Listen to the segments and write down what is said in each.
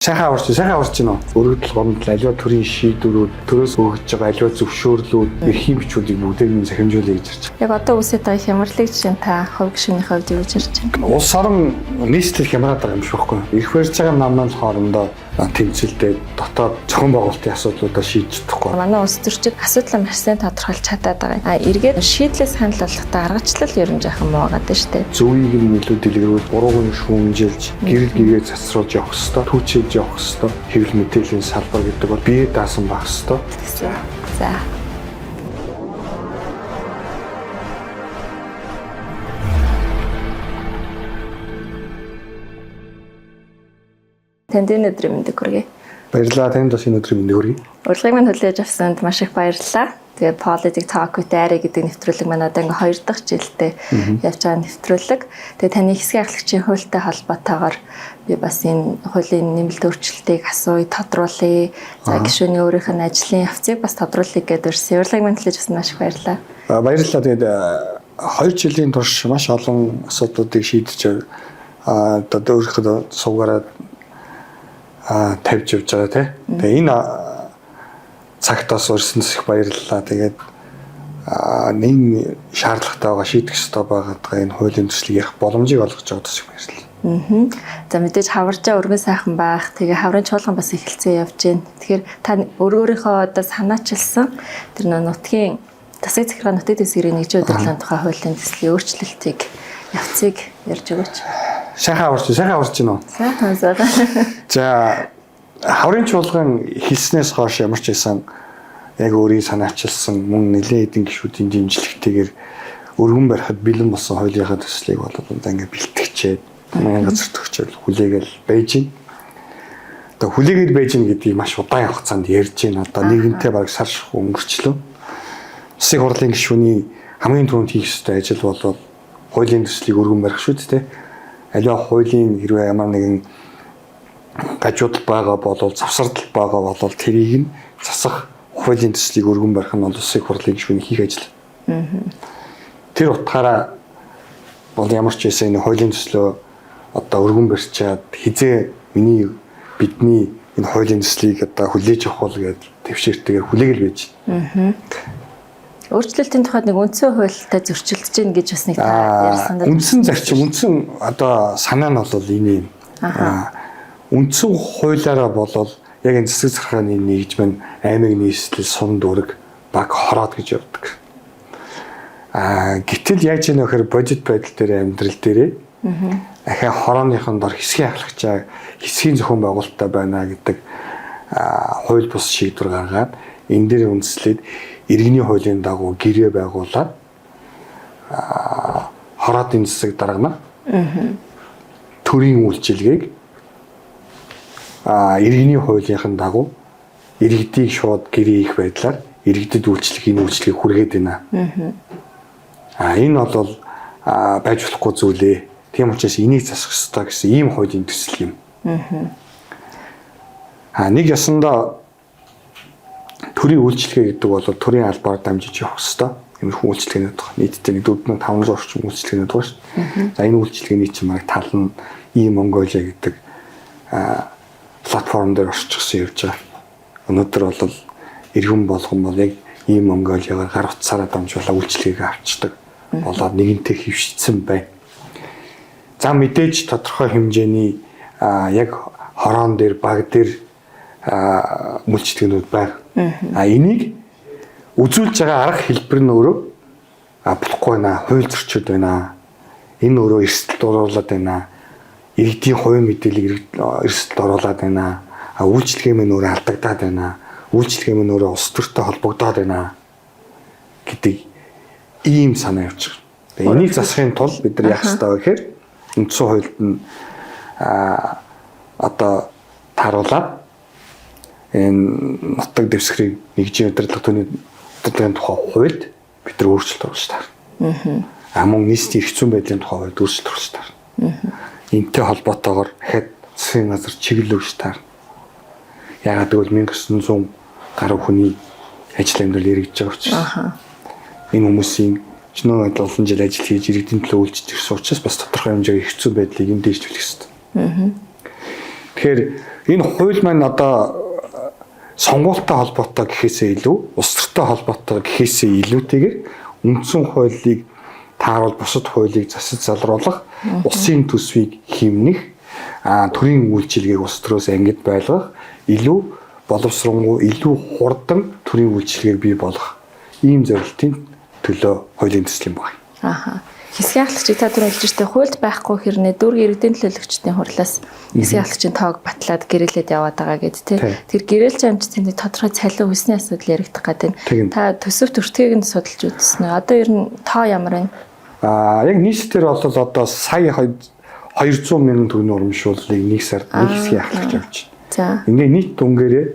Сайхан аварч гинөө. Өргөдөл гомдол аливаа төрийн шийдвэрүүд, төрөөс өгж байгаа аливаа зөвшөөрлүүд, эрхийн бичүүдийг бүгдийг нь захимжуулъя гэж ирж байна. Яг одоо үсэт байгаа хямралыг жишээ та хувь гишүүний хувьд юу гэж ирж байна? Улс орон нийслэл хямраад байгаа юм шиг байхгүй. Ирэх барьж байгаа намнал хоорондоо тэмцэлдээ дотоод зохион байгуулалтын асуудлуудаа шийдэж чадахгүй. Манай улс төрчид асуудлаа маш сайн тодорхойлж чадаад байгаа. Эргээд шийдлээс ханал болохтой аргачлал ер нь жаахан муу байгаа шүү дээ. Зөвийг нь илүү дэлгэрүүлж, бурууг нь шүүмжилж, гэрэл гэгээ засруулж явах хэрэгтэй. Түүчилж явах хэрэгтэй. Хэвлэл мэдээллийн салбар гэдэг бол бие даасан байх хэрэгтэй. За. Танд энэ өдрийн мэндийг хүргэе. Баярлалаа. Танд бас энэ өдрийн мэндийг хүргэе. Урилгыг мань хүлээж авсанд маш их баярлалаа. Тэгээд Politics Talk with Ari гэдэг нэвтрүүлэг маань одоо ингээ 2 дахь жилдээ явж байгаа нэвтрүүлэг. Тэгээд таны хэсгийн ахлагчийн хуультай холбоотойгоор би бас энэ хуулийн нэмэлт өөрчлөлтийг асууя, тодруулъя. За гишүүний өөрийнх нь ажлын явцыг бас тодруулъя гэдэг урьдчилан урилгыг мань хүлээж авсанд маш их баярлалаа. Баярлалаа. Тэгээд 2 жилийн турш маш олон асуудлуудыг шийдэж одоо өөрийнхөө сувгаараа тавьж явж байгаа тийм. Тэгээ энэ цагтаас урьдчилан их баярлалаа. Тэгээд нэг шаардлагатай байгаа шийдэх ёстой байгаа энэ хуулийн төслийг ярих боломжийг олгож байгаадаас их баярлалаа. За мэдээж хаваржаа өргөн сайхан байх. Тэгээ хаврын чуулган бас эхэлцээ явж байна. Тэгэхээр та өөрийнхөө одоо санаачилсан тэр нутгийн засаг захиргаа нутгийн дэвсгэрийн нэгжийн удирдлагын тухай хуулийн төслийн өөрчлөлтийг явцыг ярьж өгөөч. Сайхан аварч гинөө. Сайхан заа. За хаврын чуулган хэлснээс хойш ямар ч байсан яг өөрийн санаачилсан мөн нэлээд хэдэн гишүүдийн дэмжлэгтэйгээр өргөн барихад бэлэн болсон хуулийнхаа төслийг бол одоо ингээд бэлтгэжээд манай газар төгчөөл хүлээгээл байж байна. Одоо хүлээгээд байж гин гэдгийг маш удаан хугацаанд ярьж байна. Одоо нэгэнтээ бараг сар шиг өнгөрчлөө. Засаг хурлын гишүүний хамгийн түрүүнд хийх ёстой ажил бол хуулийн төслийг өргөн барих шүү дээ. Аливаа хуулийн хэрвээ ямар нэгэн гажуудал байгаа болол завсардал байгаа болол тэрийг нь засах хуулийн төслийг өргөн барих нь улсын хурлын гишүүний хийх ажил. Тэр утгаараа бол ямар ч байсан энэ хуулийн төслөө одоо өргөн барьчаад хизээ бидний энэ хуулийн төслийг одоо хүлээж авах бол гэж твшээртэйгээр хүлээгэл байж. Өөрчлөлтийн тухайд нэг үндсэн хуультай зөрчилдөж гин гэж бас нэг ярьсан даа. Үндсэн зарчим, үндсэн одоо санаа нь бол энэ юм. Үндсэн хуулиараа болол яг энэ засаг захиргааны нэгжмэн аймаг нийслэл сум дүрэг баг хороод гэж явдаг. Гэтэл яаж ийм нөхөр бодит байдал дээр амьдрал дээрээ ахаа хорооныхон дор хэсгийн ахлагчаа хэсгийн зохион байгуулалттай байна гэдэг хууль бус шийдвэр гаргаад энэ дээр үндэслээд иргэний хуулийн дагуу гэрээ байгуулад хороодын засаг даргана. Төрийн үйлчилгээг иргэний хуулийнхын дагуу иргэдийг шууд гэрээ их байдлаар иргэдэд үйлчлэгийн үйлчлэгийг хүргээд байна. Энэ бол байж болохгүй зүйлээ. Тийм учраас энийг засах ёстой гэсэн ийм хуулийн төсөл юм. Нэг ясандаа төрийн үйлчлэгээ гэдэг бол төрийн албаар дамжиж явах ёстой. Иймэрхүү үйлчлэгээнүүд байна. Нийтдээ 4500 орчим үйлчлэгээнүүд байна шүү дээ. За энэ үйлчлэгээний чинь мараг тал нь e-Mongolia гэдэг платформ дээр орчихсон явж байгаа. Өнөөдөр бол иргэн болгон бол яг e-Mongolia-гаар гар утсаараа дамжуулаад үйлчлэгийг авчдаг. Болоод нэгэнтээ хөвшигдсэн байна. За мэдээж тодорхой хэмжээний яг хороон дээр баг дээр үйлчлэгээнүүд байна. Энийг үзүүлж байгаа арга хэлбэр нь өөрөө болохгүй байна. Хууль зөрчил байна. Энэ өөрөө эрсдэлд оруулаад байна. Иргэдийн хувийн мэдээллийг эрсдэлд оруулаад байна. Үйлчлэгээ мань өөрөө алдагдаад байна. Үйлчлэгээ мань өөрөө улс төртэй холбогдоод байна гэдэг ийм санаа явж байгаа. Тэгээ энийг засахын тулд бид нар яах ёстой вэ гэхээр үндсэн хуульд нь одоо тааруулаад энэ нутаг дэвсгэрийн нэгжийн удирдлагын тухай хуульд бид нар өөрчлөлт оруулж таарна. Мөн нийслэлийн эрх зүйн байдлын тухай хуульд өөрчлөлт оруулж таарна. Энтэй холбоотойгоор дахиад засгийн газар чиглэл өгч таарна. Яагаад гэвэл 1900 гаруй хүний ажил амьдрал эргэж байгаа учраас. Энэ хүмүүсийн чиний олон жил ажил хийж иргэдийн төлөө үйлчилж ирсэн учраас бас тодорхой хэмжээний эрх зүйн байдлыг энд дээшлүүлэх ёстой. Тэгэхээр энэ хууль маань одоо сонгуультай холбоотой гэхээсээ илүү, улс төртэй холбоотой гэхээсээ илүүтэйгээр үндсэн хуулийг тааруул бусад хуулийг засаж залруулах, улсын төсвийг хэмнэх, төрийн үйлчилгээг улс төрөөс ангид байлгах, илүү боловсронгуй, илүү хурдан төрийн үйлчилгээг бий болгох ийм зорилтын төлөө хуулийн төсөл юм байна. Ааха. Хэсгийн ахлагчид та түрүү хэлжтэй хуульд байхгүй хэрнээ дүүргийн иргэдийн төлөөлөгчдийн хурлаас хэсгийн ахлагчийн тоог батлаад гэрээлээд яваад байгаа гэд тий. Тэр гэрээлж амжилтын тодорхой цалин хүсний асуудал яригдах гэдэг. Та төсөв төртгийг нь судалж үзсэн үү? Одоо ер нь тоо ямар байна? Яг нийслэлээр бол одоо сая 200 мянган төгрөгийн урамшууллыг нэг сард нэг хэсгийн ахлагч авч байна. За. Ингээ нийт дүнгээрээ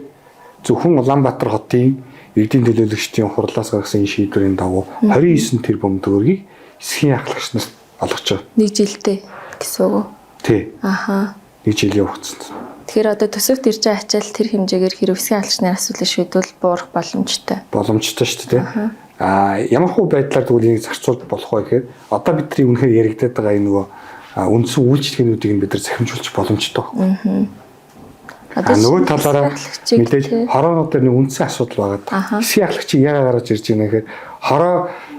зөвхөн Улаанбаатар хотын иргэдийн төлөөлөгчдийн хурлаас гаргасан энэ шийдвэрийн дагуу 29 тэрбум төгрөгийг хэсгийн ахлагч нарт олгож байгаа. Нэг жилдээ гэсэн үг үү? Тий. Аха. Нэг жилийн хугацаанд. Тэгэхээр одоо төсөвт ирж байгаа ачаал тэр хэмжээгээр хэрэв хэсгийн ахлагчны асуудлыг шийдвэл буурах боломжтой. Боломжтой шүү дээ. Ямар хөө байдлаар тэгвэл энийг зарцуулж болох вэ гэхээр одоо бидний үнэхээр яригдаад байгаа энэ нөгөө үндсэн үйлчлэгээнүүдийг бид нар захимжуулж боломжтой байна. Нөгөө талаараа мэдээж хороонууд дээр нэг үндсэн асуудал байгаа. Хэсгийн ахлагчийг яагаад гаргаж ирж байна гэхээр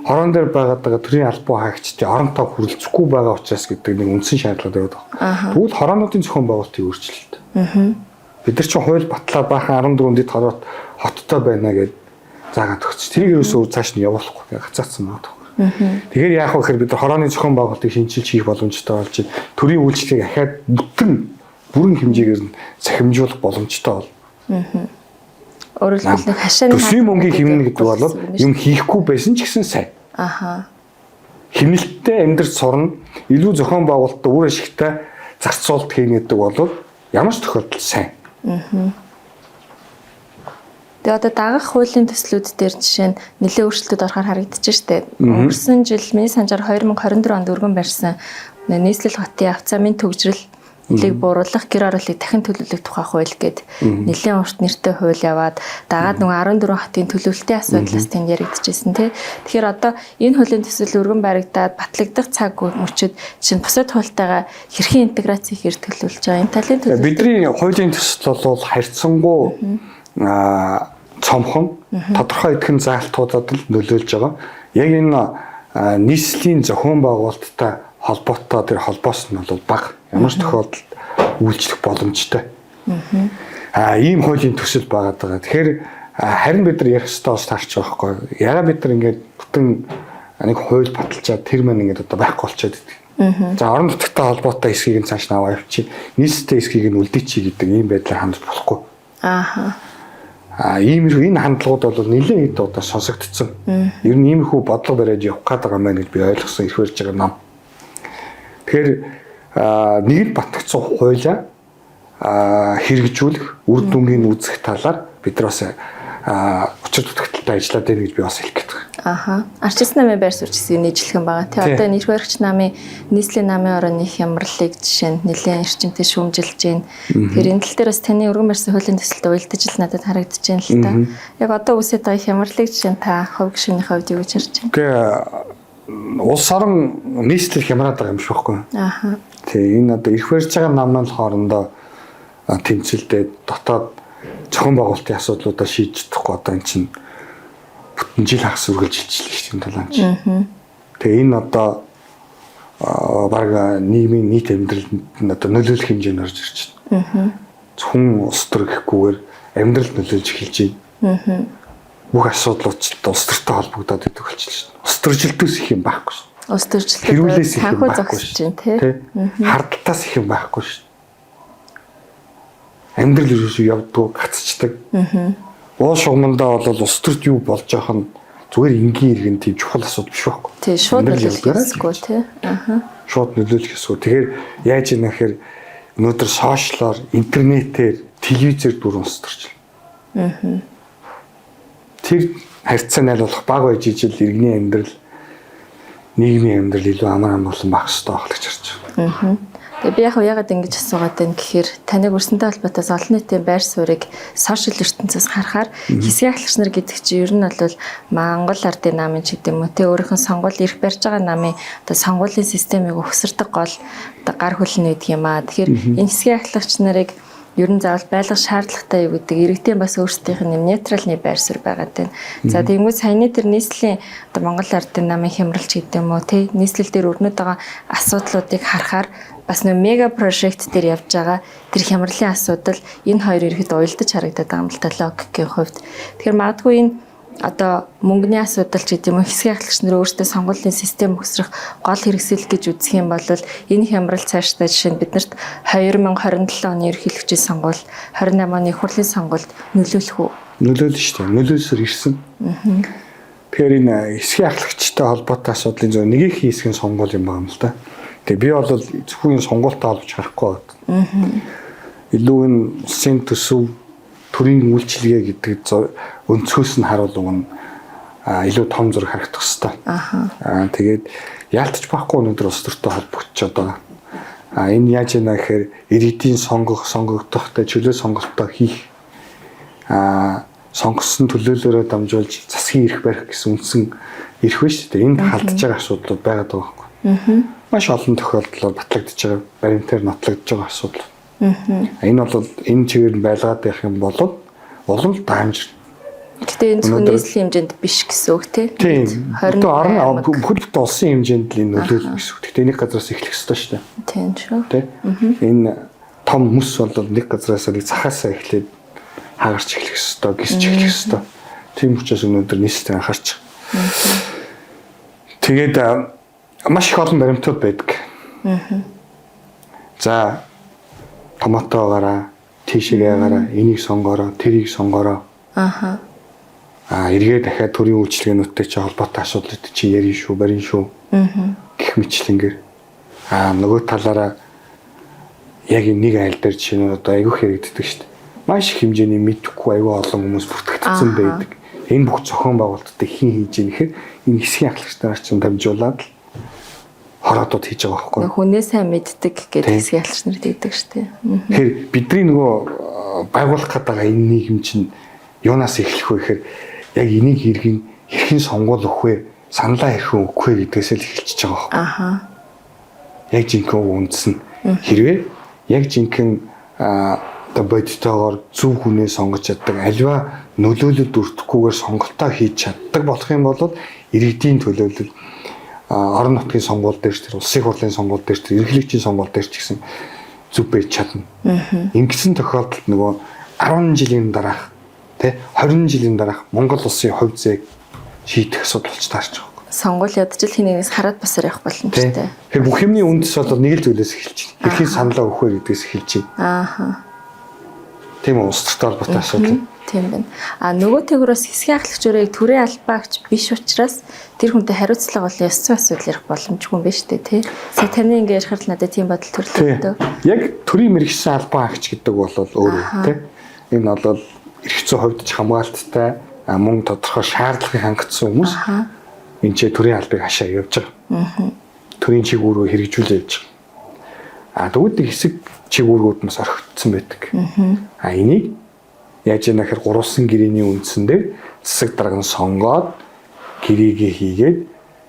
хорон дээр байгаад байгаа төрийн албан хаагчдын орон тоо хүрэлцэхгүй байгаа учраас гэдэг нэг үндсэн шаардлага байдаг. Тэгвэл хороонуудын зохион байгуулалтын өөрчлөлт. Бид нар чинь хууль батлаа баахан 14 дэд хоттой байна гэд заагаад өгч. Тэрийг ерөөсөө цааш нь явуулахгүй гацаацсан байна. Тэгэхээр яах вэ гэхээр бид нар хорооны зохион байгуулалтыг шинжилж хийх боломжтой болж байна. Төрийн үйлчлэгийг ахаад бүрэн хэмжээгээр нь захимжуулах боломжтой бол. Өөрөөр хэлбэл хашааны төсвийн мөнгийг хэмнэх гэдэг бол юм хийхгүй байсан ч гэсэн сайн. Хэмнэлттэй амьдрал сурна, илүү зохион байгуулалтад үр ашигтай зарцуулалт хийнэ гэдэг бол ямар ч тохиолдолд сайн. Тэгээ одоо дагах хуулийн төслүүд дээр жишээ нь нэлээд өөрчлөлтүүд орохоор харагдаж штэ. Өнгөрсөн жил миний санджаар 2024 онд өргөн барьсан нийслэл хотын авцаамын төгжрөл нэлийг бууруулах гэр ороолыг дахин төлөвлөх тухай хууль гээд нэлийн урт нэртэй хууль яваад дагаад нөгөө 14 хотын төлөвлөлтийн асуудлаас тэнд яригдчихсэн тий. Тэгэхээр одоо энэ хуулийн төсөл өргөн баригдаад батлагдах цаг мөчид чинь бусад хуультайгаа хэрхэн интеграцийг хэр төлөвлөж байгаа энэ талын төлөв. Бидний хуулийн төсөл бол харьцангуй цомхон тодорхой эдхэн заалтуудад л нөлөөлж байгаа. Яг энэ нийслэлийн зохион байгуулалттай холбоотой тэр холбоос нь бол бага. Ямар ч тохиолдолд үйлчлэх боломжтой. Ийм хуулийн төсөл байгаад байгаа. Тэгэхээр харин бид нар ярих ёстой бас таарч байгаа байхгүй. Ягаад бид нар ингээд бүтэн нэг хууль баталчаад тэр маань ингээд одоо байхгүй болчиход идэг. За орон нутгтай холбоотой хэсгийг нь цааш наваа явчих. Нийслэлтэй хэсгийг нь үлдээчих гэдэг ийм байдлаар хандж болохгүй. Иймэрхүү энэ хандлагууд бол нэлээд хэд удаа сонсогдсон. Ер нь иймэрхүү бодлого бариад явах гээд байгаа мэн гэж би ойлгосон ирэх барьж байгаа нам. Тэгэхээр нэгд батгцсан хуулиа хэрэгжүүлэх, үр дүнгийн үзэх талаар бид нар бас учир дутагдaltaй ажиллаад байна гэж би бас хэлэх гээд байна. Арчилсан намын байр суурьчсыг нийжлэх юм байгаа. Тэ одоо нэр баригч намын нийслэлийн намын орооны хямралыг жишээ нь нэлээд эрчимтэй шүүмжилж байна. Тэгэхээр энэ тал дээр бас таны өргөн барьсан хуулийн төсөлд уялдаж л надад харагдаж байна л та. Яг одоо үсэт байгаа хямралыг жишээ нь та хувь гишүүний хувьд юу гэж харж байна? Тэгээ улс орон нийслэл хямраад байгаа юм шиг байхгүй. Тэгээ энэ одоо ирэх барьж байгаа намын хоорондоо тэмцэлдээд дотоод зохион байгуулалтын асуудлуудаа шийдэж чадахгүй одоо эн чинь бүтэн жил хагас үргэлжилж илчлээ шүү дээ талаан чинь. Тэгээ энэ одоо баг нийгмийн нийт амьдралд одоо нөлөөлөх хэмжээнд орж ирж байна. Зөвхөн улс төр гэхгүйгээр амьдралд нөлөөлж эхэлж байна. Бүх асуудлууд улс төртэй холбогдоод идэг болчихлоо шүү дээ. Улс төржилтөөс их юм байхгүй шүү дээ. Улс төржилтөд санхүү зогсож байна тий. Хардтаас их юм байхгүй шүү дээ. Амьдрал ерөөсөө явдгүй гацчдаг. Уул шугамдаа бол улс төрт юу болж байгаа нь зүгээр энгийн иргэн тийм чухал асуудал биш байхгүй. Тий, шууд нөлөөлөхгүй тий. Шууд нөлөөлөх эсвэл тэгэхээр яаж ийна гэхээр өнөөдөр сошиалор, интернетээр, телевизээр дүр улс төрч. Тэр харьцаа найлуулах баг байж ижил иргэний амьдрал, нийгмийн амьдрал илүү амар амгалан байх хэрэгтэй байх гэж харж байна. Тэгээ би яагаад ингэж асуугаад байна гэхээр таныг өрсөнтэй холбоотойс олон нийтийн байр суурийг сошиал ертөнцөөс харахаар хэсгийн ахлагч нар гэдэг чинь ер нь бол Монгол ардын намын ч гэдэм үү те өөрийнх нь сонгуул ирэх барьж байгаа намын одоо сонгуулийн системийг өгсөрдөг гол одоо гар хөлн гэдэг юм аа. Тэгэхээр энэ хэсгийн ахлагч нарыг ер нь заавал байлгах шаардлагатай юу гэдэг иргэдийн бас өөрсдийнх нь нейтралны байр суурь байгаа тань. За тэгмээ саяны тэр нийслэлийн одоо Монгол Ардын намын хямралч гэдэг юм уу тий нийслэл дээр өрнөд байгаа асуудлуудыг харахаар бас нэг мега прожект дээр явж байгаа тэр хямралын асуудал энэ хоёр ирэхэд уялдаж харагдаад байгаа юм л та логикийн хувьд. Тэгэхээр магадгүй энэ одоо мөнгөний асуудал ч гэдэм үү хэсгийн ахлагч нар өөрсдөө сонгуулийн систем өгсрөх гол хэрэгсэл гэж үзэх юм бол энэ хямрал цаашдаа жишээ нь биднэрт 2027 оны ерөнхийлөгчийн сонгуул 28 оны их хурлын сонгуульд нөлөөлөх үү? Нөлөөлнө шүү дээ. Нөлөөсөр ирсэн. Тэгэхээр энэ хэсгийн ахлагчтай холбоотой асуудлын зөв нэг их хэсгийн сонгуул юм байна л да. Тэгээ би бол зөвхөн сонгуультай холбож харахгүй байна. Илүү энэ улсын төсөв төрийн үйлчилгээ гэдэг өнцгөөс нь харуул уг нь илүү том зураг харагдах хэвээр. Тэгээд яалтч байхгүй өнөөдөр улс төртэй холбогдчиход байгаа. Энэ яаж яана гэхээр иргэдийн сонгогдохтой чөлөө сонголтоо хийх сонгосон төлөөлөлөөрөө дамжуулж засгийн эрх барих гэсэн үндсэн эрх байна шүү дээ. Энд халдж байгаа асуудлууд байгаад байгаа байхгүй. Маш олон тохиолдлоор батлагдж байгаа, баримтаар нотлогдож байгаа асуудал. Энэ бол энэ чигээр байлгаад байх юм бол улам даамжир. Гэтэ энэ зөвхөн нийслэлийн хэмжээнд биш гэсэн үг тийм. 20 орн бүхэл бүтэн улсын хэмжээнд л энэ нөлөөлөх гэсэн үг. Гэтэ нэг газраас эхлэх ёстой шүү дээ. Тийм шүү. Энэ том мөс бол нэг газраас нэг цахаасаа эхлээд хагарч эхлэх ёстой, гисч эхлэх ёстой. Тийм учраас өнөөдөр нийслэлд анхаарч. Тэгээд маш их олон баримтууд байдаг. За томатоогаараа, тийшээгээрээ энийг сонгороо, тэрийг сонгороо. Эргээ дахиад төрийн үйлчилгээнүүдтэй чи холбоотой асуудлууд чи ярина шүү, барин шүү. Гэх мэтлэнгээр. Нөгөө талаараа яг нэг айл дээр жишээ нь одоо айгүйх яригддаг шүү дээ. Маш их хэмжээний мэдхгүй айгүй олон хүмүүс бүртгэгдсэн байдаг. Энэ бүх зохион байгуулалтыг хин хийж ийм гэхээр энэ хэсгийн ахлагчдаар ч дамжуулаад хороодод хийж байгаа байхгүй. Хүнээ сайн мэддэг гэдэг хэсгийн ахлагч нар дийдэг шүү дээ. Тэгэхээр бидний нөгөө байгуулах гэдэг энэ нийгэм чинь юунаас эхлэх вэ гэхээр яг энийг хэрхэн сонгуул өгөх вэ? Саналаа хэрхэн өгөх вэ гэдгээс л эхэлчихэж байгаа байхгүй. Яг жинхэнэ үндсэн хэрвээ яг жинхэнэ одоо бодитоогоор зөв хүнээ сонгож чаддаг, альва нөлөөлөлд өртөхгүйгээр сонголтоо хийж чаддаг болох юм бол иргэдийн төлөөлөл орон нутгийн сонгуул дээр ч тэр улсын хурлын сонгуул дээр ч тэр ерөнхийлөгчийн сонгуул дээр ч гэсэн зүв байж чадна. Ингэсэн тохиолдолд нөгөө 10 жилийн дараах тий 20 жилийн дараах Монгол улсын хувь зээг шийдэх асуудал болж таарч байгаа. Сонгуул ядчил хинээс хараад басар явах боломжтой. Тэгэхээр бүх юмний үндэс бол нэг л зүйлээс эхэлж байна. Хэрхэн саналаа өгөх вэ гэдгээс эхэлж байна. Тийм үү, улс төртэй холбоотой асуудал. Тийм байна. Нөгөө тэгвэрээс хэсгийн ахлагчурыг төрийн албаагч биш учраас тэр хүнтэй хариуцлага бол ёс зүйн асуудал ярих боломжгүй юм байна шүү дээ, тий. Сая таны ингэ ярихад л надад тийм бодол төрлөө. Яг төрийн мэргэжсэн албаагч гэдэг бол өөрөө тий. Энэ бол эрх зүйн хувьд ч хамгаалттай мөн тодорхой шаардлагыг хангацсан хүмүүс. Энд ч төрийн албыг хашаа явж байгаа. Төрийн чиглэл рүү хэрэгжүүлж явж байгаа. Тэгвэл хэсэг чиглэлүүд нас орхигдсон байдаг. Энийг яаж яана гэхээр гурван гэрээний үндсэн дээр засаг дарга нь сонгоод гэрээгээ хийгээд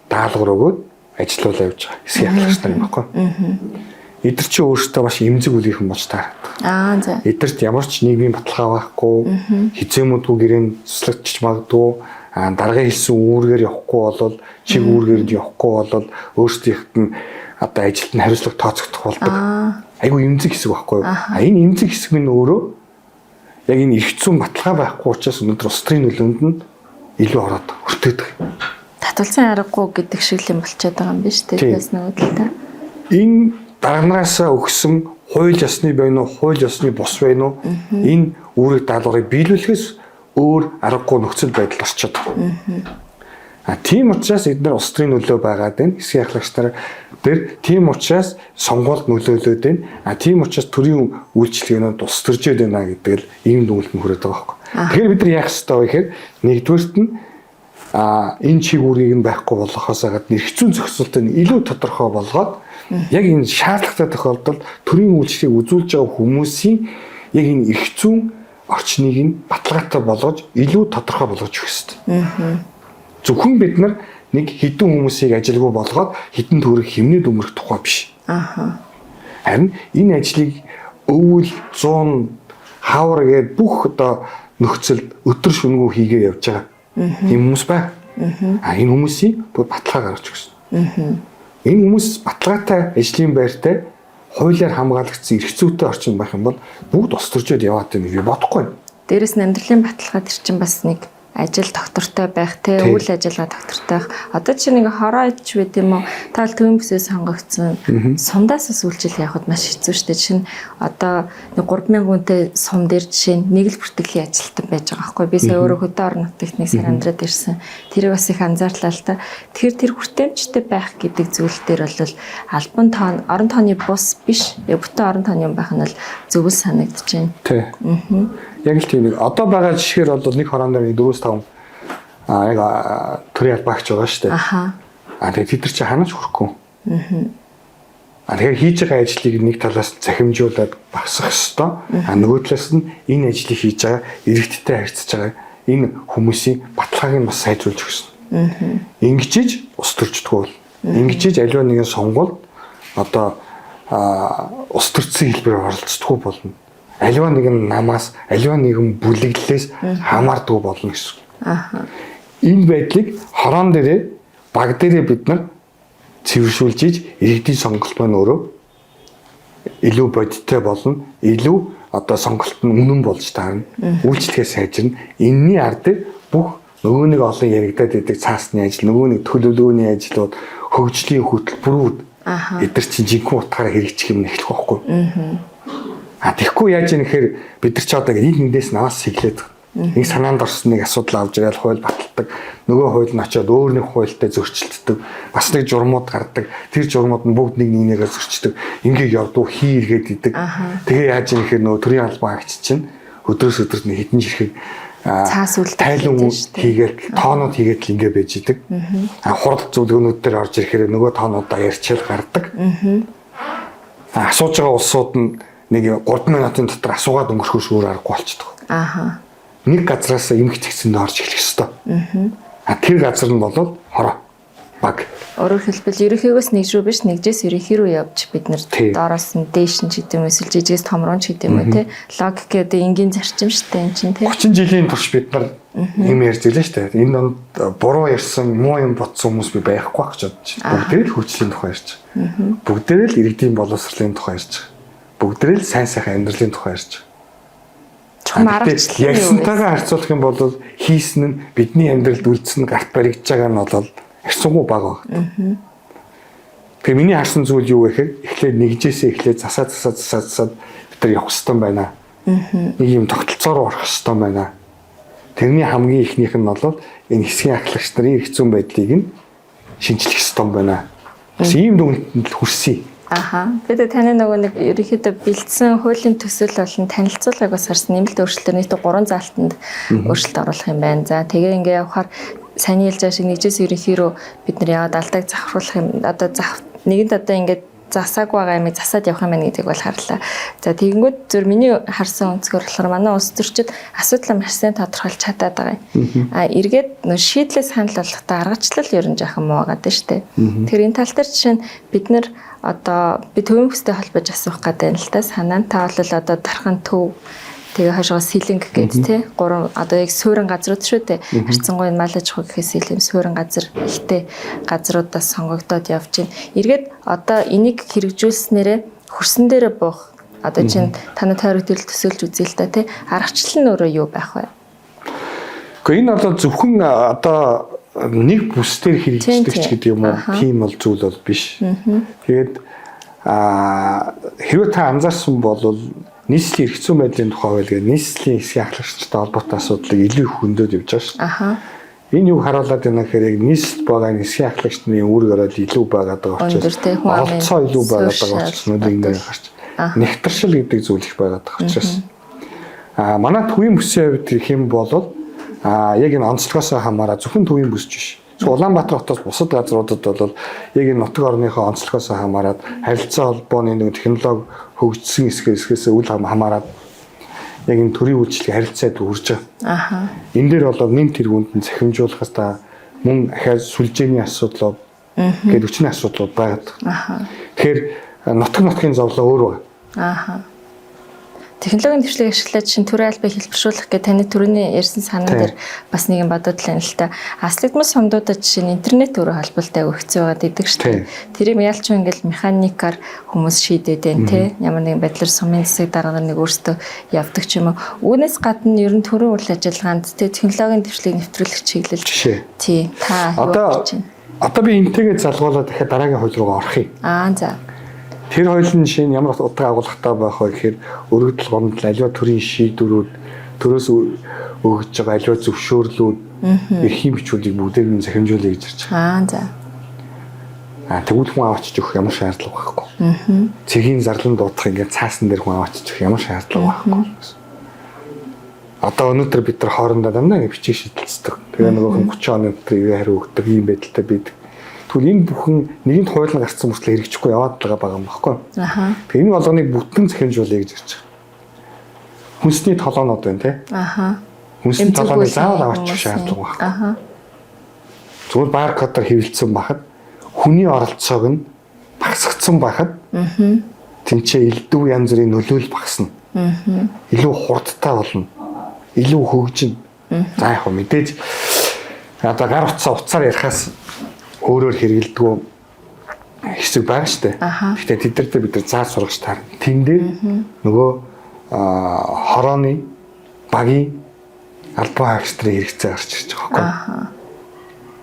даалгавар өгөөд ажиллаулаа явж байгаа. Хэсгийн ахлагч нар юм баггүй. Эдгээр чи өөрөөсөө маш эмзэг үлийнхэн болж таардаг. За. Эдгээрт ямар ч нийгмийн баталгаа байхгүй, хизээмүүдгүй гэрээнд туслагдчих магадгүй, даргын хэлсэн үүргээр явахгүй болол, чиг үүргээрд явахгүй болол өөрсдийнхэд нь одоо ажилд нь хариуцлага тооцогдох болдог. Айгу эмзэг хэсэг байхгүй. Энэ эмзэг хэсэг нь өөрөө яг энэ эрх зүйн баталгаа байхгүй учраас өнөөдөр улс төрийн нөлөөнд нь илүү ороод хүртээдэг. Татвалцсан аргагүй гэдэг шиг л юм болчиход байгаа юм биш үү? Тэгээс нөгөө талаа. Энэ дарганаасаа өгсөн хууль ёсны байна уу, хууль ёсны бус байна уу? Энэ үүрэг даалгаврыг биелүүлэхээс өөр аргагүй нөхцөл байдал орчод байгаа. Тийм учраас эдгээр улс төрийн нөлөө байгаад байна. Хэсгийн ахлагч нар дээр тийм учраас сонгуульд нөлөөлөд байна. Тийм учраас төрийн үйлчилгээнүүд улс төржээд байна гэдэг л ийм дүгнэлт хүрээд байгаа байхгүй. Тэгэхээр бид нар яах ёстой вэ гэхээр нэгдүгээрт нь энэ чиг үүргийг нь байхгүй болгохоос гадна эрх зүйн зохицуултыг илүү тодорхой болгоод яг энэ шаардлагатай тохиолдолд төрийн үйлчлэгийг үзүүлж байгаа хүмүүсийн яг энэ эрх зүйн орчныг нь баталгаатай болгож илүү тодорхой болгож өгөх ёстой. Зөвхөн бид нар нэг хэдэн хүмүүсийг ажилгүй болгоод хэдэн төгрөг хэмнээд өмөрөх тухай биш. Харин энэ ажлыг өвөл 100 хавар гээд бүх одоо нөхцөл өдөр шөнөгүй хийгээ явж байгаа. Тийм хүмүүс байна. Энэ хүмүүсийн бүр баталгаа гаргаж өгсөн. Энэ хүмүүс баталгаатай ажлын байртай хуулиар хамгаалагдсан эрх зүйтэй орчин байх юм бол бүгд ус төржөөд яваад байна гэж бодохгүй. Дээрээс нь амьдралын баталгаа төр чинь бас нэг ажил доктортой байх те үйл ажиллагаа доктортой байх. Одоо чинь ингээ хороо идэж байт юм уу? Таал төвийн бүсээ сонгогдсон. Сумдаас сүүлжил явахд маш хэцүү шүү дээ. Чинь одоо 3000 хүнтэй сум дээр жишээ нь нэг л бүртгэлийн ажилтан байж байгаа байхгүй. Би сая өөрөө хөдөө орон нутагт нэг сар амьдраад ирсэн. Тэрийг бас их анзаарлаа л та. Тэгэхээр тэр хүртээмжтэй байх гэдэг зүйл дээр бол албан тоон, орон тооны бус биш. Бүтэн орон тооны юм байх нь бол зөвл санагдаж байна. Тий. Яг л тийм нэг одоо байгаа жишгээр бол нэг хорон дээр 4-5 яг төрийн албаагч байгаа шүү дээ. Тэгээд тэд нар чи ханаж хүрэхгүй. Тэгэхээр хийж байгаа ажлыг нэг талаас захимжуулаад багсах ёстой. Нөгөө талаас нь энэ ажлыг хийж байгаа иргэдтэй харьцаж байгаа энэ хүмүүсийн баталгааг нь бас сайжруулж өгсөн. Ингэжиж ус төрждгөө бол ингэжиж аливаа нэгэн сонгуульд одоо ус төрсөн хэлбэрээр оролцдоггүй болно. Аливаа нэгэн намаас, аливаа нэгэн бүлэглэлээс хамаардгүй болно гэсэн. Энэ байдлыг хорон дээрээ баг дээрээ бид нар цэвэршүүлж иж иргэдийн сонголт маань өөрөө илүү бодиттой болно. Илүү одоо сонголт нь үнэн болж таарна. Үйлчлэгээ сайжирна. Энэний ард дээр бүх нөгөө нэг олон яригадаад идэг цаасны ажил, нөгөө нэг төлөвлөгөөний ажлууд, хөгжлийн хөтөлбөрүүд эдгээр чинь жинхэнэ утгаараа хэрэгжих юм эхлэх байхгүй. Тэгэхгүй яаж юм гэхээр бид нар ч одоо энэ эндээс наваас сэглээд нэг санаанд орсон нэг асуудал авч ирэл хууль баталдаг. Нөгөө хууль нь очиод өөр нэг хуультай зөрчилддөг. Бас нэг журмууд гардаг. Тэр журмууд нь бүгд нэг нэгээ зөрчдөг. Ингээ явдуу хий эргээд идэг. Тэгээ яаж юм гэхээр нөгөө төрийн албан агч чинь өдрөөс өдөрт нэг хідэн жирхэг цаас үлдэх тайлан хийгээд тоонууд хийгээд л ингээ байж идэг. Хурд зөвлөгөөнүүд дээр орж ирэхээр нөгөө тоонуудаа ярьчил гардаг. Асууж байгаа улсууд нь нэг 3 минутын дотор асуугаад өнгөрөхөөс өөр аргагүй болчихдог. Нэг газраас эмгэгч гисэнд орж эхлэх ёстой. Тэр газар нь бол хороо баг. Өөрөөр хэлбэл ерөнхийгөөс нэг рүү биш, нэгжээс ерөнхий рүү явж бид нэр доороос нь дээш нь ч гэдэм үү, эсвэл жижигээс том руу ч гэдэм үү те. Логик гэдэг энгийн зарчим штэ энэ чинь те. 30 жилийн турш бид нар юм ярьж илээ штэ. Энэ донд буруу ярьсан, муу юм ботсон хүмүүс би байхгүй гэж бодож байна. Бүгдээ л хүчлийн тухай ярьж байгаа. Бүгдээ л иргэдийн боловсролын тухай ярьж байгаа. Бүгдээ л сайн сайхан амьдралын тухай ярьж байгаа. Ярьсантайгаа харьцуулах юм бол хийсэн нь бидний амьдралд үлдсэн гарт баригдж байгаа нь бол ярьсангүй бага байна. Тэгээ миний харсан зүйл юу гэхээр эхлээд нэгжээсээ эхлээд засаад бид нар явах хэрэгтэй байна. Нэг юм тогтолцоор орох хэрэгтэй байна. Тэрний хамгийн ихнийх нь бол энэ хэсгийн ахлагч нарын эрх зүйн байдлыг нь шинжлэх хэрэгтэй байна. Бас ийм дүгнэлтэнд хүрсэн. Бид таны нөгөө нэг ерөнхийдөө бэлдсэн хуулийн төсөл болон танилцуулгыг бас харсан нэмэлт өөрчлөлтөөр нийт 3 заалтанд өөрчлөлт оруулах юм байна. За тэгээ ингээ явахаар сайн хэлж байгаа шиг нэгжээс ерөнхий рүү бид нар яваад алдааг завхруулах юм. Одоо нэгэнд одоо ингээ засааг байгаа юм засаад явах юм байна гэдгийг бол харлаа. За тэгэнгүүт зөв миний харсан өнцгөр болохоор манай улс төрчид асуудлаа маш сайн тодорхойлж чадаад байгаа юм. Эргээд шийдлээс санал болгохдоо аргачлал ер нь жаахан муу байгаа даа шүү дээ. Тэгэхээр энэ тал дээр жишээ нь бид нар одоо би төвийн бүстэй холбож асуух гэдэг юм л та. Санаантаа бол одоо дархан төв тэгээ хашгаа сэлэнг гэдэг тий 3 одоо яг суурин газрууд шүү дээ. Харьцангуй энэ малаж хог гэхээс илүү суурин газар ихтэй газруудаас сонгогдоод явж байна. Эргээд одоо энийг хэрэгжүүлснээрээ хөрсөн дээрээ буух одоо чинь танай тойрог төрөл төсөөлж үзээ л та тий аргачлал нь өөрөө юу байх вэ? Гэхдээ энэ бол зөвхөн одоо нэг бүс дээр хэрэгждэг ч гэдэг юм уу тийм бол зүйл бол биш. Тэгээд хэрвээ та анзаарсан бол нийслэлийн эрх зүйн байдлын тухай хууль гэдэг нийслэлийн хэсгийн ахлагчтай холбоотой асуудлыг илүү их хөндөд явж байгаа шүү. Энэ юу харуулад байна гэхээр яг нийслэлд байгаа хэсгийн ахлагчны үүрэг орол илүү байгаад байгаа учраас олцоо илүү байгаад байгаа учраас нүд ингээд харч нэгтаршил гэдэг зүйл их байгаад байгаа учраас манай төвийн бүсийн хувьд гэх юм бол яг энэ онцлогоос хамаараа зөвхөн төвийн бүсч биш. Улаанбаатар хотоос бусад газруудад бол яг энэ нутаг орныхоо онцлогоос хамаарат харилцаа холбооны нэг технологи хөгжсөн хэсгээс үл хамааран яг энэ төрийн үйлчлэгээ харилцаад үрж байгаа. Энэ дээр бол нэм тэргуунд нь захимжуулахаас та мөн ахаа сүлжээний асуудлууд гэдэг хүчний асуудлууд байгаад. Тэгэхээр нутгийн зовлон өөр байна. Технологийн дэвшлиг ашиглаж шин төрийн албыг хэлбэршүүлэх гэх таны түрүүний ярьсан санаан дээр бас нэгэн бодоод л юм л та. Аслагдмал сумдуудад жишээ нь интернет өөрөө холболтой өгсөн байгаа гэдэг шүү дээ. Тэрийг ялч ингээл механикаар хүмүүс шийдээд байна те. Ямар нэгэн байдлаар сумын засаг дарга нэг өөрсдөө явдаг ч юм уу. Үүнээс гадна ер нь төрийн үйл ажиллагаанд те технологийн дэвшлиг нэвтрүүлэх чиглэл. Тий. Та юу гэж байна? Одоо би энтэйгээ залгуулаад дахиад дараагийн хууль руу орох юм. За. Тэр хоёулын жишээ нь ямар утга агуулгатай байх вэ гэхээр өргөдөл гомдол аливаа төрийн шийдвэрүүд төрөөс өгж байгаа аливаа зөвшөөрлүүд эрхийн бичвэрийг бүгдийг нь захимжуулъя гэж ирж байгаа. Тэгвэл хүн аваачиж өгөх ямар шаардлага байхгүй. Цэгийн зарлан дуудах ингээд цаасан дээр хүн аваачиж өгөх ямар шаардлага байхгүй. Одоо өнөөдөр бид нар хоорондоо дандаа ингэ бичиг шийдэлцдэг. Тэгээ нөгөө 30 оны дотор ивэ хариу өгдөг юм байдалтай бид. Тэгвэл энэ бүхэн нэгэнт хууль нь гарцсан мөртлөө хэрэгжихгүй яваад байгаа юм баггүй. Тэгээ энэ болгоныг бүтэн захимжуулъя гэж ирж байгаа. Хүнсний толгоонод байна те. Хүнсний толгооныг заавал аваачих шаардлага байна. Зүгээр баркодоор хэвлэлцэн байхад хүний оролцоог нь багасгацсан байхад тэмцээ элдв янз бүрийн нөлөөлөл багасна. Илүү хурдтай болно. Илүү хөгжинэ. За яг мэдээж одоо гар утсаар ярихаас өөрөөр хэрэгэлдэггүй хэсэг байгаа штэ. Гэхдээ тэднэртэй бид нар зааж сургаж таар. Тэн дээр нөгөө хорооны багийн албан хаагчдрын хэрэгцээ гарч ирж байгаа байхгүй.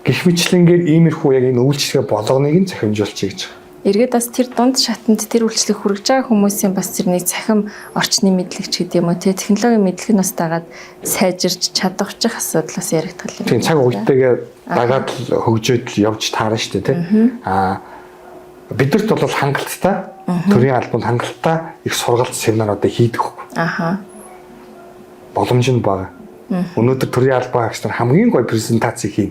Гэх мэтлэнгээр иймэрхүү яг энэ үйлчлэгээ болгоныг нь захимжуулчих гэж байгаа. Эргээд бас тэр дунд шатанд тэр үйлчлэг хүргэж байгаа хүмүүсийн бас тэрний цахим орчны мэдлэгч гэдэг юм уу те технологийн мэдлэг нь бас дагаад сайжирч чадахчих асуудал бас яригдгал юм. Тийм цаг үетэйгээ дагаад л хөгжөөд л явж таарна шүү дээ те. Бидэрт бол хангалттай төрийн албанд хангалттай их сургалт семинаруудыг хийдэг хөөх. Боломж нь бага. Өнөөдөр төрийн албан хаагч нар хамгийн гоё презентац хийн.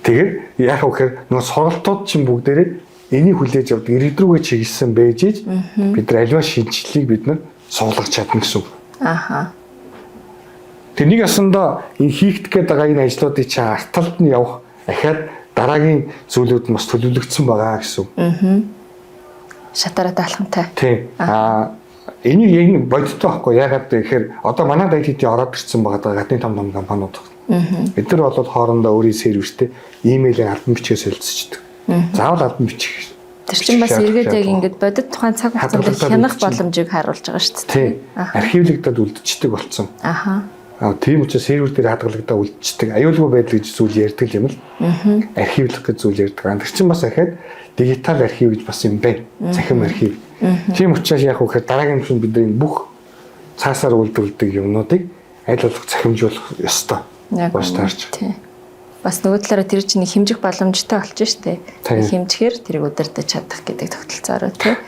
Тэгээд яах вэ гэхээр нөгөө сургалтууд чинь бүгдээрээ энийг хүлээж авдаг иргэдрүүгээ чиглэсэн бэжж бид нар аливаа шинжилгээг бид нар суулгах чадна гэсэн үг. Тэнийг ясандаа энэ хийгдэх гээд байгаа энэ ажлуудыг чи арталт нь явах дахиад дараагийн зүйлүүд нь бас төлөвлөгдсөн байгаа гэсэн үг. Шатаараа таалхамтай. Тийм. Энийг яг бодиттой байхгүй ягаад гэхээр одоо манай IT-д ороод ирсэн байгаа гадны том компаниуд. Бид нар бол хоорондоо өөрийн сервертэй имэйлээр албан бичгээ солилцдог. Заавал албан бичих. Тэр чинь бас эргээд яг ингээд бодит тухайн цаг хугацаанд хянах боломжийг харуулж байгаа шүү дээ. Архивлагдаад үлдчихдэг болсон. Тийм учраас сервер дээр хадгалагдаад үлдчихдэг. Аюулгүй байдал гэж зүйл ярьдаг юм л. Архивлах гэж зүйл ярьдаг. Тэр чинь бас ахаад дигитал архив гэж бас юм байна. Захим архив. Тийм учраас яг үхээр дараагийн хүн бид нар бүх цаасаар үйлдвэрлэдэг юмнуудыг аль болох захимжуулах ёстой. Бас таарч. Бас нөгөө талаараа тэр чинь хэмжих боломжтой болчих штэ. Хэмжихээр тэрийг удирдах чадах гэдэг тогтолцоороо тий.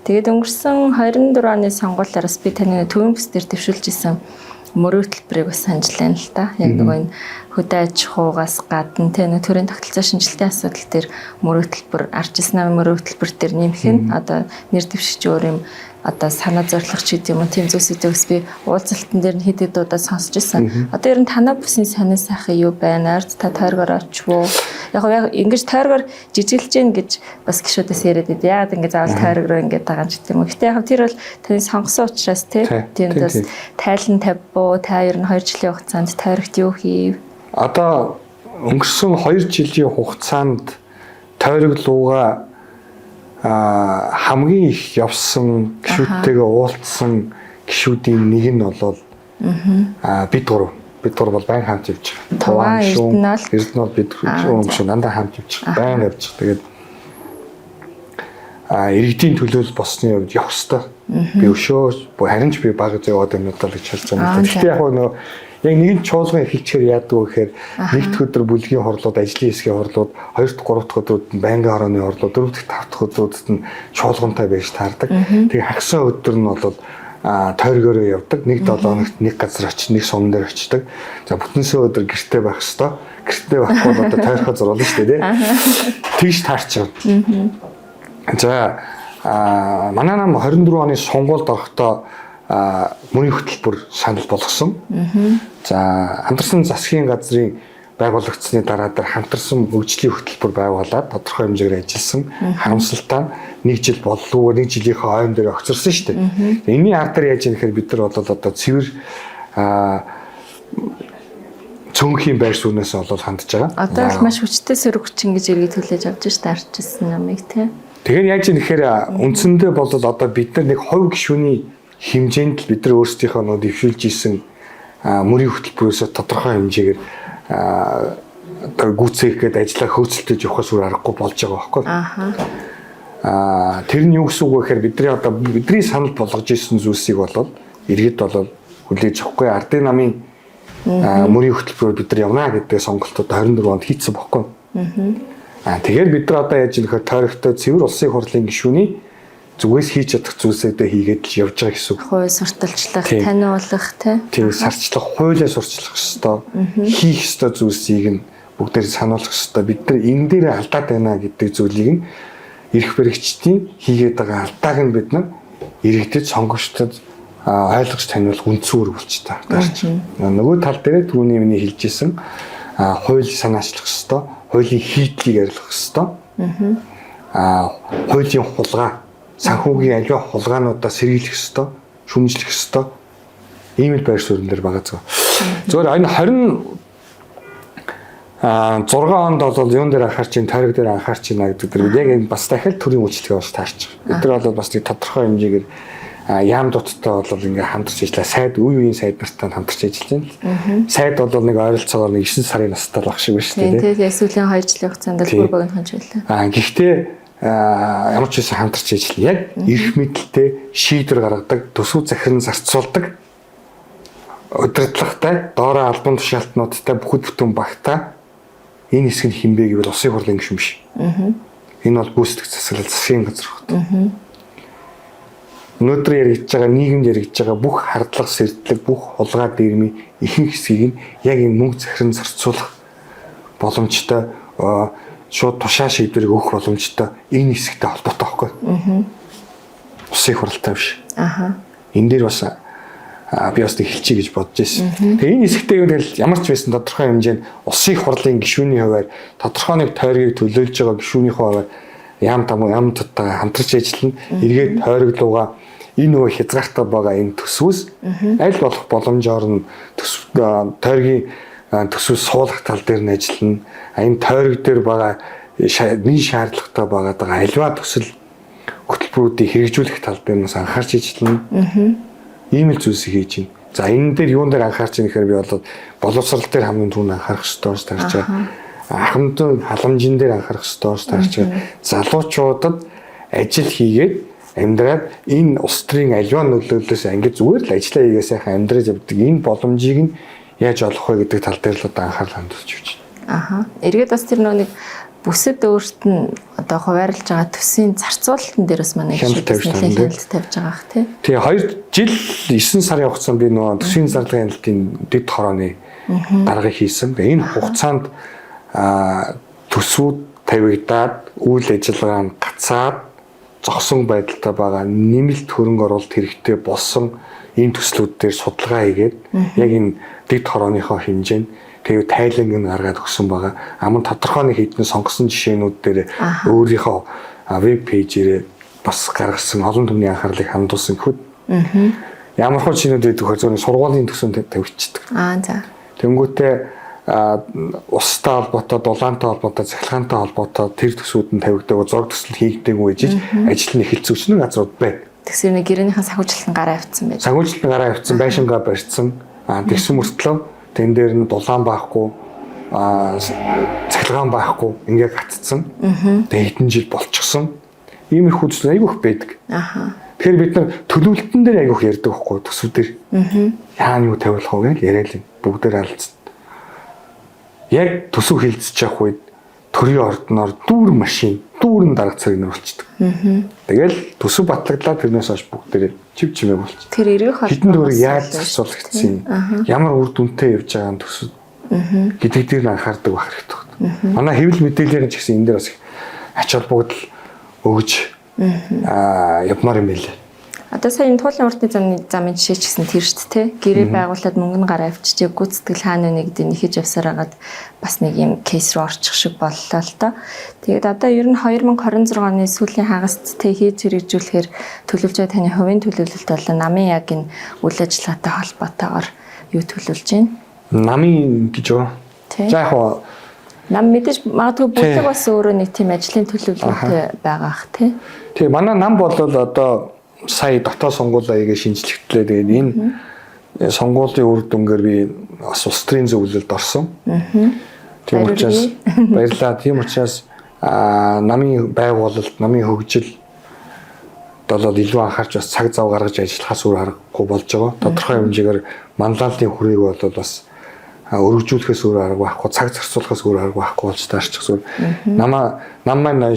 Тэгээд өнгөрсөн 24 оны сонгуулиараас би таны төвийн бүс дээр дэвшүүлж исэн мөрөв төлбөрийг бас санджлаа л та. Яг нөгөө энэ хөдөө аж ахуйгаас гадна тий нөгөө төрийн тогтолцоо шинжилтийн асуудал дээр мөрөв төлбөр арчилсан намын мөрөв төлбөр дээр нэмэх нь одоо нэр дэвшигч өөр юм одоо санаа зорилго ч гэдэг юм уу тийм зүйлсүүдээс би уулзалтан дээр хэд хэд удаа сонсч ирсэн. Одоо ер нь танаа бүсийн сонин сайхан юу байна? Ард та тойргоор очвоо. Яг ингэж тойргоор жижиглэж гин гэж бас гişүүдээс яриад байд. Яг ингэ заавал тойрог руу ингэ дагаан ч гэдэг юм уу. Гэтэ яг тэр бол таны сонгосон учраас тийм бас тайлан тавьбуу та ер нь 2 жилийн хугацаанд тойрогт юу хийв? Одоо өнгөрсөн 2 жилийн хугацаанд тойрог лууга хамгийн их явсан гişүүдтэйгээ уулзсан гişүүдийн нэг нь бол бид гур бол байн хамт явж байгаа. Эрдэнэ бол бид шүү дандаа хамт явж байгаа. Байн явж байгаа. Тэгээд иргэдийн төлөөлөл болсны үед явах хэвээр би өшөө харин ч би баг яваад байна удаа гэж хэлж байгаа. Гэхдээ яг нөгөө яг нэгэн чуулган эхэлчихээр яадаг вэ гэхээр нэгд өдөр бүлгийн хорлууд, ажлын хэсгийн хорлууд, 2-р, 3-р өдрүүд нь байнгын хорооны хорлууд, 4-р, 5-р өдрүүдэд нь чуулгантай байж таардаг. Тэгээ хагас өдөр нь бол тойргоороо явдаг. Нэг 7 хоногт нэг газар очиж, нэг сум дээр очиж. За бүтэнсээ өдөр гэртээ байх хэвээр. Гэртээ байхгүй бол одоо тойрхоо зурлаа шүү дээ. Тэгж таарч байгаа. За манай нам 24 оны сонгуульд орохдоо мөрийн хөтөлбөр санал болгосон. За хамтарсан засгийн газрын байгуулагдсны дараа хамтарсан хөгжлийн хөтөлбөр байгуулад тодорхой хэмжээгээр ажилласан харамсалтай нэг жил боллоо, нэг жилийнхээ ойн дээр огцорсон шүү дээ. Энэний ард дээр яаж яах вэ бид нар бол одоо цэвэр цөөнхийн байр сууриас бол хандж байгаа. Одоо л маш хүчтэй сөрөгч ингэж иргэд хүлээж авч штэ арчсан намыг тий. Тэгэхээр яаж юм гэхээр үндсэндээ бол одоо бид нар нэг хувь гишүүний хэмжээнд л бид нар өөрсдийнхөө нөө дэвшүүлж исэн мөрийн хөтөлбөрөөс тодорхой хэмжээгээр одоо гүйцээх гээд ажиллаа хөөцөлдөж явахаас өөр аргагүй болж байгаа байхгүй. Тэр нь юу гэсэн үг вэ гэхээр бидний санал болгож исэн зүйлсийг бол иргэд бол хүлээж авахгүй. Ардын намын мөрийн хөтөлбөрөөр бид нар явна гэдэг сонголтууд 24 онд хийцэн баггүй. Тэгэхээр бид нар одоо яаж нөхөр тойрогтой цэвэр улсын хурлын гишүүний зүгээс хийж чадах зүйлсүүдээ хийгээд л явж байгаа гэсэн үг. Хууль сурталчлах, таниулах тийм сарчлах, хуулиа сурчлах хэвээр хийх хэвээр зүйлсийг нь бүгдээр сануулах хэвээр бид нар энэ дээр алдаад байна гэдэг зүйлийг нь эрх баригчдын хийгээд байгаа алдааг нь бид нар иргэдэд сонгогчдод ойлгож таниулах үндсэн үүрэг болчихтой тааш. Нөгөө тал дээр түүний миний хэлжсэн хууль санаачлах хэвээр, хуулийн хийдлийг арилгах хэвээр. Хуулийн хулгай, санхүүгийн аливаа хулгаануудаа сэргийлэх хэвээр, шүмжлэх хэвээр ийм л байр суурин дээр байгаа зү. Зөвхөн энэ 26 онд бол юун дээр анхаарч ин тойрог дээр анхаарч ина гэдэг дээр яг энэ бас дахиад төрийн үйлчлэгээ бас таарч байгаа. Бид нар бол бас нэг тодорхой хэмжээгээр яам дуттай бол ингээ хамтарч ажиллаа. Сайд үеийн сайд нартай хамтарч ажиллаж байна. Сайд бол нэг ойролцоогоор 9 сарын настай л баг шиг байна шүү дээ. Тийм эсвэл 2 жилийн хугацаанд л бүр богино хонжууллаа. Гэхдээ ямар ч байсан хамтарч ажиллана. Яг эрх мэдэлтэй шийдвэр гаргадаг, төсөв захиран зарцуулдаг, удирдлагатай, доороо албан тушаалтнуудтай бүхэл бүтэн багтаа энэ хэсэг нь хинбэ гэвэл улсын хурлын гишүүн биш. Энэ бол гүйцэтгэх засаглал засгийн газар хөт. Өнөөдөр яригдж байгаа нийгэмд яригдж байгаа бүх хардлага сэрдлэг, бүх хулгай дээрмийн ихэнх хэсгийг нь яг энэ мөнгө захиран зарцуулах боломжтой шууд тушаа шийдвэрийг өгөх боломжтой энэ хэсэгтэй холбоотой байхгүй. Улсын хуралтай биш. Энэ дээр бас би бас хэлчихье гэж бодож байсан. Тэгээ энэ хэсэгтэй юу тэгэл ямар ч байсан тодорхой хэмжээнд улсын хурлын гишүүний хувьар тодорхой нэг тойргийг төлөөлж байгаа гишүүнийхээ хувьар ям тутаа хамтарч ажиллана. Эргээд тойроглуугаа энэ нөгөө хязгаартай байгаа энэ төсвөөс аль болох боломжоор нь тойргийн төсвөө суулгах тал дээр нь ажиллана. Энэ тойрог дээр байгаа нэг шаардлагатай байгаа альва төсөл хөтөлбөрүүдийг хэрэгжүүлэх тал дээр нь анхаарч ажиллана. Ийм л зүйлсийг хийж байна. За энэ дээр юун дээр анхаарч байгаа гэхээр би боловсрал дээр хамгийн түрүүнд анхаарах хэрэгтэй болж тарж байгаа. Ахмадын халамжин дээр анхаарах хэрэгтэй болж тарж байгаа. Залуучуудад ажил хийгээд амьдраад энэ улс төрийн аливаа нөлөөллөөс ангид зүгээр л ажиллаа хийгээ сайхан амьдраж явдаг энэ боломжийг нь яаж олох вэ гэдэг тал дээр л одоо анхаарал хандуулж явж байна. Эргээд бас тэр нэг бүсэд өөрт нь одоо хуваарлаж байгаа төсвийн зарцуулалтын дээр бас манай хяналт тавьж байгаа ах тий. Тэгээ 2 жил 9 сарын хугацаанд би нөгөө төсвийн зарлагын хяналтын дэд хорооны даргыг хийсэн. Тэгээ энэ хугацаанд төсвүүд тавигдаад үйл ажиллагаа нь гацаад зогсон байдалтай байгаа нэмэлт хөрөнгө оруулалт хэрэгтэй болсон ийм төслүүд дээр судалгаа хийгээд яг энэ дэд хорооныхоо хэмжээнд тэгээ тайланг нь гаргаад өгсөн байгаа. Аман тодорхой нэг хэдэн сонгосон жишээнүүд дээр өөрийнхөө веб пэйжээр бас гаргасан олон түмний анхаарлыг хандуулсан гэхэд ямар хөө чинүүд гэдэг хөө зөвхөн сургуулийн төсөнд тавьчихдаг. За. Тэнгүүтээ устай холбоотой, дулаантай холбоотой, цахилгаантай холбоотой тэр төсүүд нь тавигдаг, зураг төсөл хийгдээгүй гэж ажил нь эхэлцүүлсэн газрууд байна. Тэгсэр нэг гэрэнийхэн сахиужилтан гараа авцсан байж. Сахиужилтан гараа авцсан, байшингаа барьцсан. Тэгсэн мөртлөө тэн дээр нь дулаан байхгүй, цахилгаан байхгүй ингээ гаццсан. Тэгээ хэдэн жил болчихсон. Иймэрхүү төсөл айгүйх байдаг. Тэгэхээр бид нар төлөвлөлтөн дээр айгүйх ярьдаг байхгүй төсвүүдээр. Яаны юу тавиулах вэ гэж яриад л бүгдээр алцсан. Яг төсөв хилцэж явах үед төрийн ордноор дүүр машин, дүүрэн дарга цариг нар болчдөг. Тэгэл төсөв батлагдлаа тэрнээс хойш бүгдээрээ чив чимээ болчих. Тэр эргэх холбоо хэдэн дөрөв яаж зарцуулагдсан юм? Ямар үр дүнтэй явж байгаа төсөв гэдэг дээр нь анхаардаг байх хэрэгтэй. Манай хэвлэл мэдээллийн ч гэсэн энэ дээр бас ач холбогдол өгж явмаар юм байлээ. Одоо сая энэ туулын уртны замын жишээ ч гэсэн тэр шүү дээ. Гэрээ байгуулад мөнгө нь гараа авчиж гүйцэтгэл хаана нэг гэдэг нэхэж явсаар хагаад бас нэг юм кейс рүү орчих шиг боллоо л доо. Тэгээд одоо ер нь 2026 оны сүүлийн хагаст тэ хийж хэрэгжүүлэхээр төлөвлөж байгаа таны хувийн төлөвлөлт бол намын яг энэ үйл ажиллагаатай холбоотойгоор юу төлөвлөж байна? Намын гэж юу? За яг нам мэдээж магадгүй бүлэг бас өөрөө нэг тийм ажлын төлөвлөлттэй байгаа ах тий. Тэгээ манай нам бол одоо сая дотоод сонгуулийн аяга шинжлэхтлээ. Тэгээд энэ сонгуулийн үр дүнгээр би бас улс төрийн зөвлөлд орсон. Тийм учраас баярлалаа. Тийм учраас намын байгуулалт, намын хөгжил долоод илүү анхаарч бас цаг зав гаргаж ажиллахаас өөр аргагүй болж байгаа. Тодорхой хэмжээгээр манлайлалын хүрээг бол бас өргөжүүлэхээс өөр арга байхгүй, цаг зарцуулахаас өөр арга байхгүй болж таарчихсан. Нам маань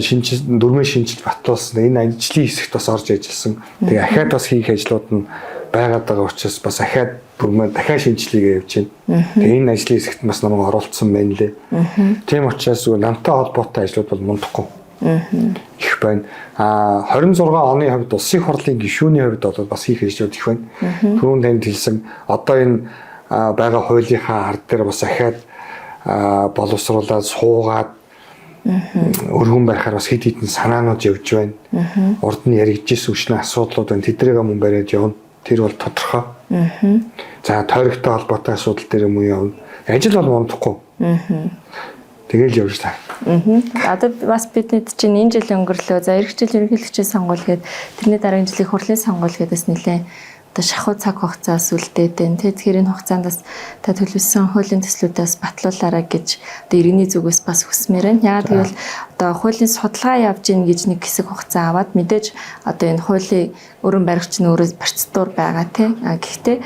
дөрмийн шинжилж батлуулсан. Энэ ажлын хэсэгт бас орж ажилласан. Тэгээ ахаад бас хийх ажлууд нь байгаад байгаа учраас бас ахаад дахиад шинжилгээ явьж байна. Тэгээ энэ ажлын хэсэгт бас намайг оруулсан байна лээ. Тийм учраас намтай холбоотой ажлууд бол мундахгүй их байна. 26 оны хувьд улсын хурлын гишүүний хувьд бол бас хийх ажлууд их байна. Түрүүн танд хэлсэн одоо энэ байгаа хуулийнхаа ард дээр бас ахаад боловсруулаад суугаад өргөн барихаар бас хэд хэдэн санаанууд явж байна. Урд нь яригдчихсэн өчнө асуудлууд байна. Тэдрийг мөн бариад явна. Тэр бол тодорхой. За тойрогтой холбоотой асуудал дээр мөн явна. Ажил бол мундахгүй. Тэгэл явж таа. Одоо бас бидний чинь энэ жил өнгөрлөө. За эх жил ерөнхийлөгчийн сонгуул гээд тэрний дараагийн жилийн хурлын сонгуул гэдээс нэлээ шахуу цаг хугацаас үлдээдэн. Тэгэхээр энэ хугацаанд бас та төлөвлөсөн хуулийн төслүүдээс батлуулаарай гэж одоо иргэний зүгээс бас хүсмээр байна. Яагаад гэвэл одоо хуулийн судалгаа явж гин гэж нэг хэсэг хугацаа аваад мэдээж одоо энэ хуулийн өрн баригч нь өөрөө процедур байгаа тий. Гэхдээ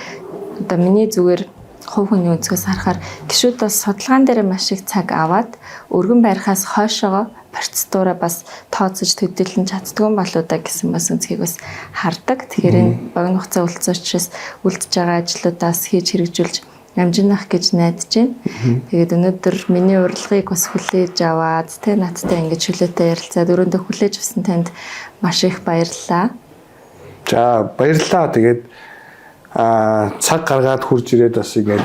одоо миний зүгээр хувь хүний өнцгөөс харахаар гишүүд бас судалгаан дээр маш их цаг аваад өргөн барихаас хойшоо процедураа бас тооцож төдийлөн чаддгүй болоо да гэсэн бас үнцгийг бас хардаг. Тэгэхээр энэ богино хугацаа үлдсэчээс үлдэж байгаа ажлуудаас хийж хэрэгжүүлж амжинах гэж найдаж байна. Тэгээд өнөөдөр миний урилгыг бас хүлээж аваад тэ надтай ингэж хүлээтэй ярилцаад өрөөндөө хүлээж авсан танд маш их баярлалаа. За баярлалаа. Тэгээд цаг гаргаад хурж ирээд бас ингэж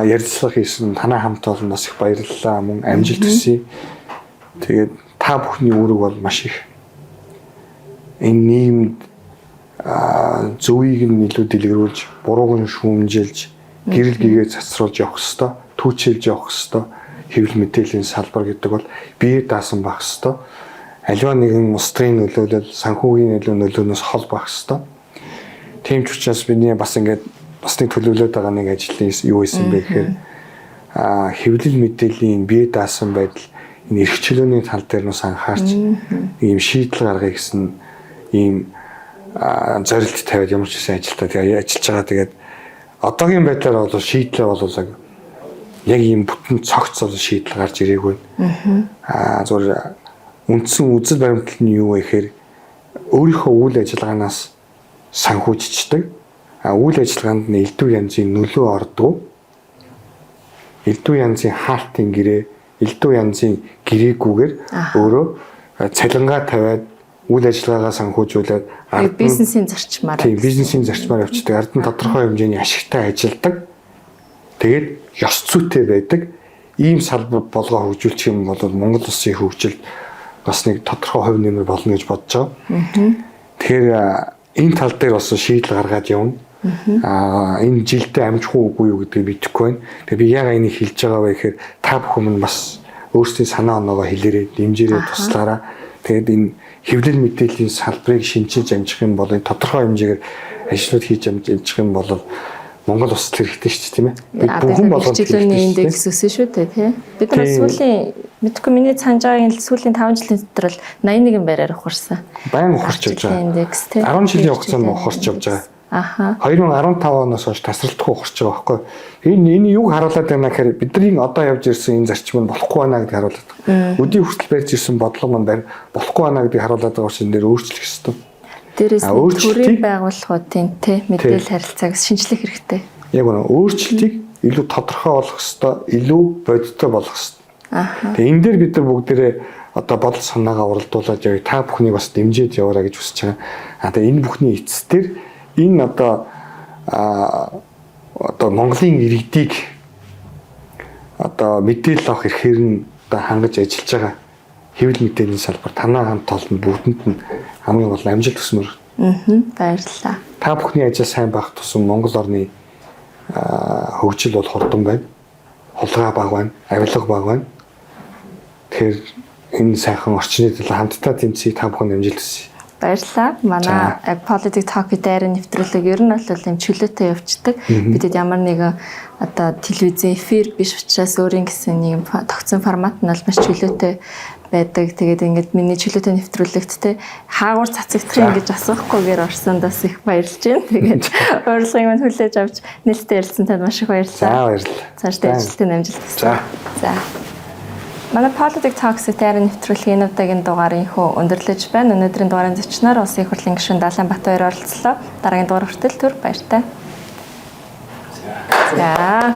ярилцлага хийсэн танай хамт олон бас их баярлалаа. Мөн амжилт хүсье. Тэгээд та бүхний үүрэг бол маш их энэ нийгэмд зөвийг нь илүү дэлгэрүүлж, бурууг нь шүүмжилж, гэрэл гэгээ цацруулж явах хэвээр, түүчилж явах хэвээр хэвлэл мэдээллийн салбар гэдэг бол бие даасан байх хэвээр. Аливаа нэгэн улс төрийн нөлөөлөл, санхүүгийн нөлөөнөөс хол байх хэвээр. Тийм ч учраас бидний бас ингээд бас нэг төлөвлөд байгаа нэг ажлын юу исэн бэ гэхээр хэвлэл мэдээллийн бие даасан байдал энэ эрх чөлөөний тал дээр нас анхаарч ийм шийдэл гаргая гэсэн ийм зорилт тавиад ямар ч гэсэн ажилтаа тэгээ ажиллаж байгаа. Тэгээд одоогийн байдлаар бол шийдлээ бол яг ийм бүтэн цогц шийдэл гарч ирээгүй. Зүгээр үндсэн үзэл баримтлал нь юу вэ гэхээр өөрийнхөө үйл ажиллагаанаас санхүүжчдэг. Үйл ажиллагаанд нь элдв янзын нөлөө ордог. Элдв янзын хаалтын гэрээ, элдв янзын гэрээгүйгээр өөрөө цалингаа тавиад үйл ажиллагаагаа санхүүжүүлээд бизнесийн зарчмаар. Тийм, бизнесийн зарчмаар явцдаг. Ард нь тодорхой хэмжээний ашигтай ажилдаг. Тэгээд ёс зүйтэй байдаг. Ийм салбар болгоо хөгжүүлчих юм бол Монгол улсын хөгжилд бас нэг тодорхой хувь нэмэр болно гэж бодож байгаа. Тэгэхээр энэ тал дээр бас шийдэл гаргаад явна. Энэ жилдээ амжих уугүй юу гэдгийг мэдэхгүй байна. Тэгээ би яг энийг хэлж байгаа вэ гэхээр та бүхэн бас өөрсдийн санаа оноогоо хэлээрэй, дэмжээрэй, туслаарай. Тэгээд энэ хэвлэл мэдээллийн салбарыг шинжилж амжих юм бол энэ тодорхой хэмжээгээр ажлууд хийж амжих юм бол Монгол улсад хэрэгтэй шүү дээ, тийм ээ. Бүхэн болгонд хичээлний индекс өссөн шүү дээ, тийм. Бид нар сүүлийн мэдгүй миний цаанж байгаагийн сүүлийн 5 жилийн дотор л 81 байраар ухарсан. Баян ухарч явж байгаа. Индекс тийм. 10 жилийн хугацаанд ухарч явж байгаа. 2015 оноос хойш тасралтгүй ухарч байгаа байхгүй. Энэ юг харуулад байна гэхээр бидний одоо явж ирсэн энэ зарчим нь болохгүй байна гэдгийг харуулдаг. Өдий хүртэл барьж ирсэн бодлого маань болохгүй байна гэдгийг харуулдаг байгаа учраас энэ дээр өөрчлөх ёстой. Дээрээс төрийн байгууллагуудын мэдээлэл харилцааг шинжлэх хэрэгтэй. Яг үнэ өөрчлөлтийг илүү тодорхой болгох ёстой, илүү бодиттой болгох ёстой. Тэгээ энэ дээр бид нар бүгдээрээ одоо бодол санаагаа уралдуулаад явъя. Та бүхнийг бас дэмжиж яваарай гэж хүсэж байгаа. Тэгээ энэ бүхний эцэстэр энэ одоо Монголын иргэдийг одоо мэдээлэл авах эрхээр нь одоо хангаж ажиллаж байгаа хэвлэл мэдээллийн салбар танаа хамт олон бүгдэнд нь хамгийн гол амжилт хүсмээр. Баярлалаа. Та бүхний ажил сайн байх тусам Монгол орны хөгжил бол хурдан байна. Хулгай бага байна, авилга бага байна. Тэгэхээр энэ сайхан орчны төлөө хамтдаа тэмцэе, та бүхэн амжилт хүсье. Баярлалаа. Манай Politics Talk дээр нэвтрүүлэг ер нь бол юм чөлөөтэй явцдаг. Бидэд ямар нэгэн одоо телевизэн эфир биш учраас өөрийн гэсэн нэг тогтсон формат нь бол маш чөлөөтэй байдаг. Тэгээд ингээд миний чөлөөтэй нэвтрүүлэгт те хаагур цацагдах гэж асуухгүйгээр орсондоос их баярлж байна. Тэгээд урилгыг мань хүлээж авч нээлттэй ярилцсан танд маш их баярлалаа. За баярлалаа. Цаашдаа ажилтны амжилт хүсье. За. Манай Politics Talks дээр нэвтрүүлгийн энэ удаагийн дугаарыг өндөрлөж байна. Өнөөдрийн дугаарын зочноор Улсын их хурлын гишүүн Далайнбат баяр оролцлоо. Дараагийн дугаар хүртэл түр баяртай. За.